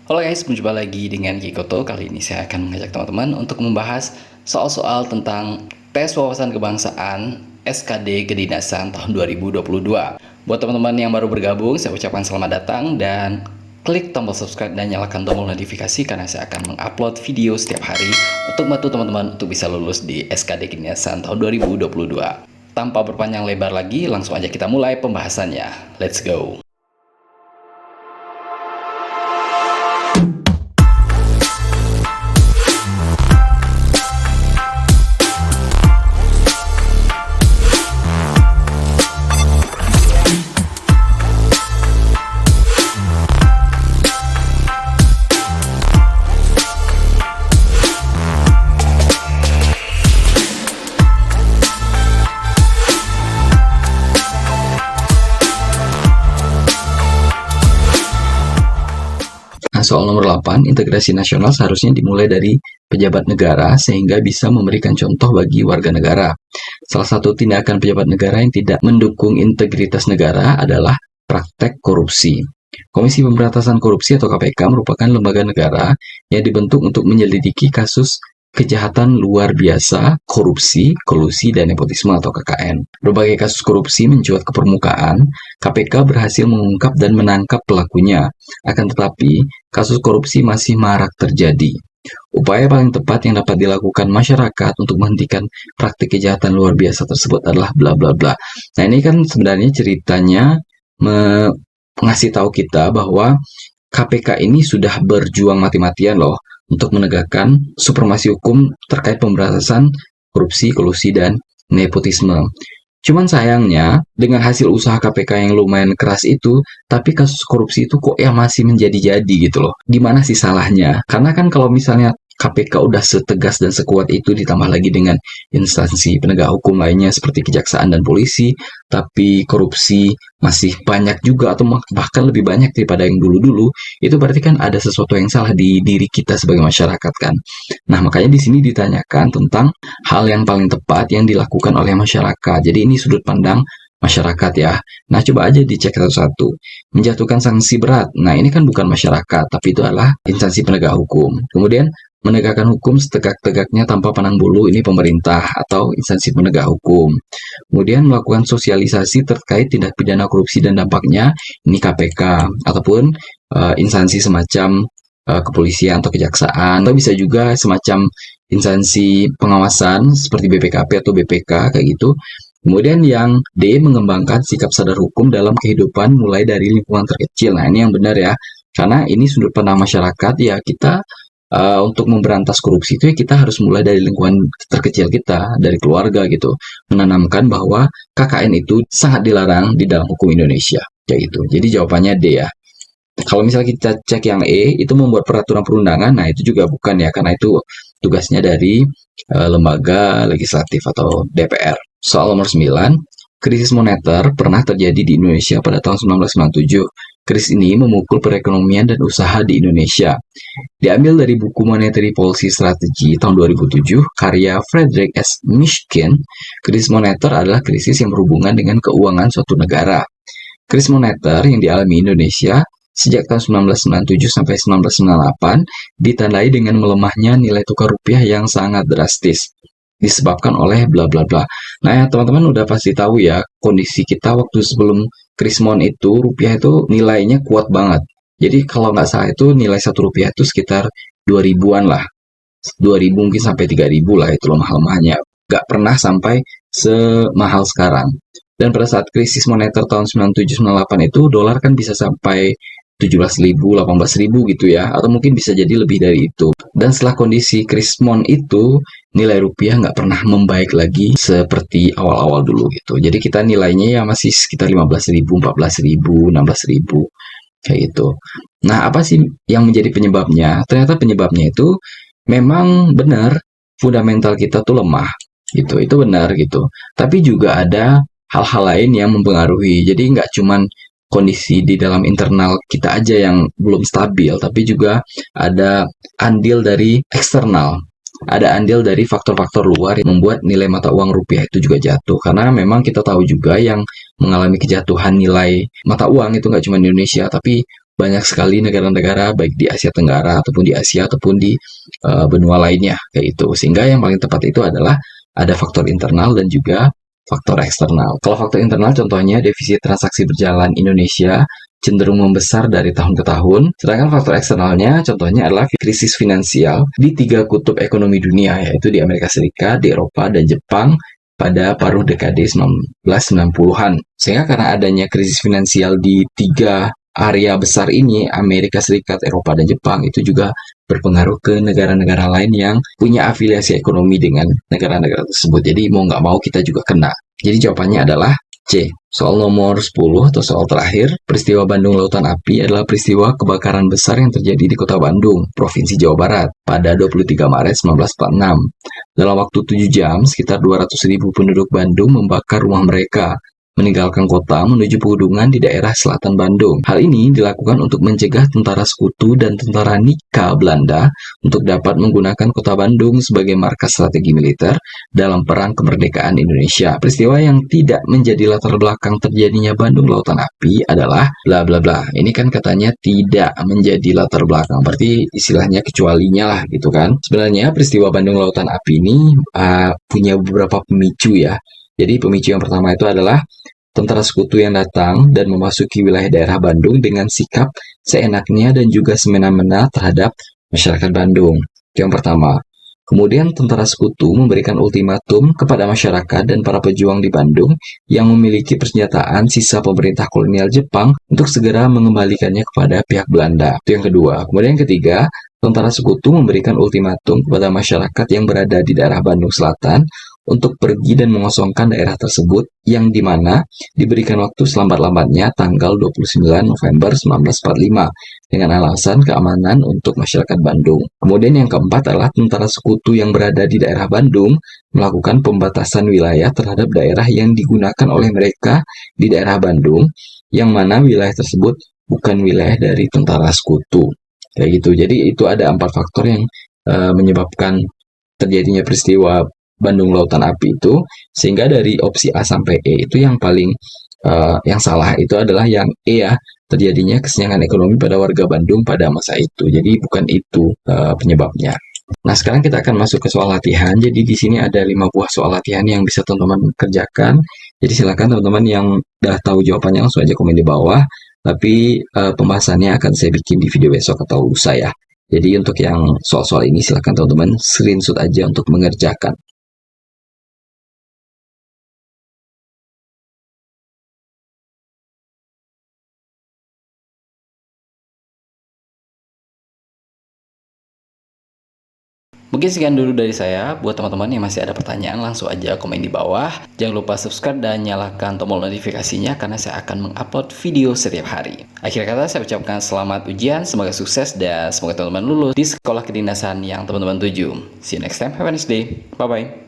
Halo guys, berjumpa lagi dengan Kikoto. Kali ini saya akan mengajak teman-teman untuk membahas soal-soal tentang tes wawasan kebangsaan SKD Kedinasan tahun 2022. Buat teman-teman yang baru bergabung, saya ucapkan selamat datang dan klik tombol subscribe dan nyalakan tombol notifikasi karena saya akan mengupload video setiap hari untuk membantu teman-teman untuk bisa lulus di SKD Kedinasan tahun 2022. Tanpa berpanjang lebar lagi, langsung aja kita mulai pembahasannya. Let's go! Soal nomor 8, integrasi nasional seharusnya dimulai dari pejabat negara sehingga bisa memberikan contoh bagi warga negara. Salah satu tindakan pejabat negara yang tidak mendukung integritas negara adalah praktek korupsi. Komisi Pemberantasan Korupsi atau KPK merupakan lembaga negara yang dibentuk untuk menyelidiki kasus kejahatan luar biasa, korupsi, kolusi, dan nepotisme atau KKN. Berbagai kasus korupsi mencuat ke permukaan, KPK berhasil mengungkap dan menangkap pelakunya. Akan tetapi, kasus korupsi masih marak terjadi. Upaya paling tepat yang dapat dilakukan masyarakat untuk menghentikan praktik kejahatan luar biasa tersebut adalah bla bla bla. Nah, ini kan sebenarnya ceritanya ngasih tahu kita bahwa KPK ini sudah berjuang mati-matian loh untuk menegakkan supremasi hukum terkait pemberantasan korupsi, kolusi, dan nepotisme. Cuman sayangnya, dengan hasil usaha KPK yang lumayan keras itu, tapi kasus korupsi itu kok ya masih menjadi-jadi gitu loh. Gimana sih salahnya? Karena kan kalau misalnya KPK udah setegas dan sekuat itu ditambah lagi dengan instansi penegak hukum lainnya seperti kejaksaan dan polisi, tapi korupsi masih banyak juga atau bahkan lebih banyak daripada yang dulu-dulu, itu berarti kan ada sesuatu yang salah di diri kita sebagai masyarakat kan. Nah, makanya di sini ditanyakan tentang hal yang paling tepat yang dilakukan oleh masyarakat. Jadi ini sudut pandang masyarakat ya. Nah, coba aja dicek satu-satu. Menjatuhkan sanksi berat. Nah, ini kan bukan masyarakat, tapi itu adalah instansi penegak hukum. Kemudian menegakkan hukum setegak-tegaknya tanpa pandang bulu, ini pemerintah atau instansi penegak hukum. Kemudian melakukan sosialisasi terkait tindak pidana korupsi dan dampaknya, ini KPK ataupun instansi semacam kepolisian atau kejaksaan, atau bisa juga semacam instansi pengawasan seperti BPKP atau BPK kayak gitu. Kemudian yang D, mengembangkan sikap sadar hukum dalam kehidupan mulai dari lingkungan terkecil. Nah, ini yang benar ya. Karena ini sudut pandang masyarakat ya, kita untuk memberantas korupsi itu ya kita harus mulai dari lingkungan terkecil kita, dari keluarga gitu. Menanamkan bahwa KKN itu sangat dilarang di dalam hukum Indonesia. Kayak gitu. Jadi jawabannya D ya. Kalau misalnya kita cek yang E, itu membuat peraturan perundangan, nah itu juga bukan ya, karena itu tugasnya dari lembaga legislatif atau DPR. Soal nomor 9, krisis moneter pernah terjadi di Indonesia pada tahun 1997. Krisis ini memukul perekonomian dan usaha di Indonesia. Diambil dari buku Monetary Policy Strategy tahun 2007, karya Frederick S. Mishkin, krisis moneter adalah krisis yang berhubungan dengan keuangan suatu negara. Krisis moneter yang dialami Indonesia sejak tahun 1997 sampai 1998 ditandai dengan melemahnya nilai tukar rupiah yang sangat drastis disebabkan oleh bla bla bla. Nah, ya, teman-teman udah pasti tahu ya kondisi kita waktu sebelum Krismon itu rupiah itu nilainya kuat banget. Jadi kalau nggak salah itu nilai satu rupiah itu sekitar 2000-an lah. 2000 mungkin sampai 3000 lah itu lemah-lemahnya. Nggak pernah sampai semahal sekarang. Dan pada saat krisis moneter tahun 97-98 itu dolar kan bisa sampai 17.000, 18.000 gitu ya, atau mungkin bisa jadi lebih dari itu. Dan setelah kondisi Krismon itu, nilai rupiah nggak pernah membaik lagi seperti awal-awal dulu gitu. Jadi kita nilainya ya masih sekitar 15.000, 14.000, 16.000 kayak gitu. Nah, apa sih yang menjadi penyebabnya? Ternyata penyebabnya itu memang benar fundamental kita tuh lemah gitu. Itu benar gitu. Tapi juga ada hal-hal lain yang mempengaruhi. Jadi nggak cuman kondisi di dalam internal kita aja yang belum stabil, tapi juga ada andil dari eksternal. Ada andil dari faktor-faktor luar yang membuat nilai mata uang rupiah itu juga jatuh. Karena memang kita tahu juga yang mengalami kejatuhan nilai mata uang itu nggak cuma di Indonesia, tapi banyak sekali negara-negara baik di Asia Tenggara ataupun di Asia ataupun di benua lainnya kayak itu. Sehingga yang paling tepat itu adalah ada faktor internal dan juga faktor eksternal. Kalau faktor internal contohnya defisit transaksi berjalan Indonesia cenderung membesar dari tahun ke tahun, sedangkan faktor eksternalnya contohnya adalah krisis finansial di tiga kutub ekonomi dunia, yaitu di Amerika Serikat, di Eropa, dan Jepang pada paruh dekade 1990-an. Sehingga karena adanya krisis finansial di tiga area besar ini, Amerika Serikat, Eropa, dan Jepang, itu juga berpengaruh ke negara-negara lain yang punya afiliasi ekonomi dengan negara-negara tersebut. Jadi mau nggak mau kita juga kena. Jadi jawabannya adalah C. Soal nomor 10 atau soal terakhir, peristiwa Bandung Lautan Api adalah peristiwa kebakaran besar yang terjadi di Kota Bandung, Provinsi Jawa Barat, pada 23 Maret 1946. Dalam waktu 7 jam, sekitar 200.000 penduduk Bandung membakar rumah mereka, meninggalkan kota menuju pegunungan di daerah selatan Bandung. Hal ini dilakukan untuk mencegah tentara sekutu dan tentara Nika Belanda untuk dapat menggunakan kota Bandung sebagai markas strategi militer dalam perang kemerdekaan Indonesia. Peristiwa yang tidak menjadi latar belakang terjadinya Bandung Lautan Api adalah bla bla bla. Ini kan katanya tidak menjadi latar belakang, berarti istilahnya kecualinya lah gitu kan. Sebenarnya peristiwa Bandung Lautan Api ini punya beberapa pemicu ya. Jadi pemicu yang pertama itu adalah tentara sekutu yang datang dan memasuki wilayah daerah Bandung dengan sikap seenaknya dan juga semena-mena terhadap masyarakat Bandung. Itu yang pertama. Kemudian tentara sekutu memberikan ultimatum kepada masyarakat dan para pejuang di Bandung yang memiliki persenjataan sisa pemerintah kolonial Jepang untuk segera mengembalikannya kepada pihak Belanda. Itu yang kedua. Kemudian yang ketiga, tentara sekutu memberikan ultimatum kepada masyarakat yang berada di daerah Bandung Selatan untuk pergi dan mengosongkan daerah tersebut yang dimana diberikan waktu selambat-lambatnya tanggal 29 November 1945 dengan alasan keamanan untuk masyarakat Bandung. Kemudian yang keempat adalah tentara sekutu yang berada di daerah Bandung melakukan pembatasan wilayah terhadap daerah yang digunakan oleh mereka di daerah Bandung yang mana wilayah tersebut bukan wilayah dari tentara sekutu. Kayak gitu. Jadi itu ada 4 faktor yang menyebabkan terjadinya peristiwa Bandung Lautan Api itu, sehingga dari opsi A sampai E itu yang paling yang salah itu adalah yang E ya, terjadinya kesenjangan ekonomi pada warga Bandung pada masa itu. Jadi bukan itu penyebabnya. Nah, sekarang kita akan masuk ke soal latihan. Jadi di sini ada 5 buah soal latihan yang bisa teman-teman kerjakan. Jadi silakan teman-teman yang udah tahu jawabannya langsung aja komen di bawah. Tapi pembahasannya akan saya bikin di video besok atau lusa ya. Jadi untuk yang soal-soal ini silakan teman-teman screenshot aja untuk mengerjakan. Mungkin sekian dulu dari saya. Buat teman-teman yang masih ada pertanyaan, langsung aja komen di bawah. Jangan lupa subscribe dan nyalakan tombol notifikasinya karena saya akan mengupload video setiap hari. Akhir kata saya ucapkan selamat ujian, semoga sukses dan semoga teman-teman lulus di sekolah kedinasan yang teman-teman tuju. See you next time, have a nice day. Bye-bye.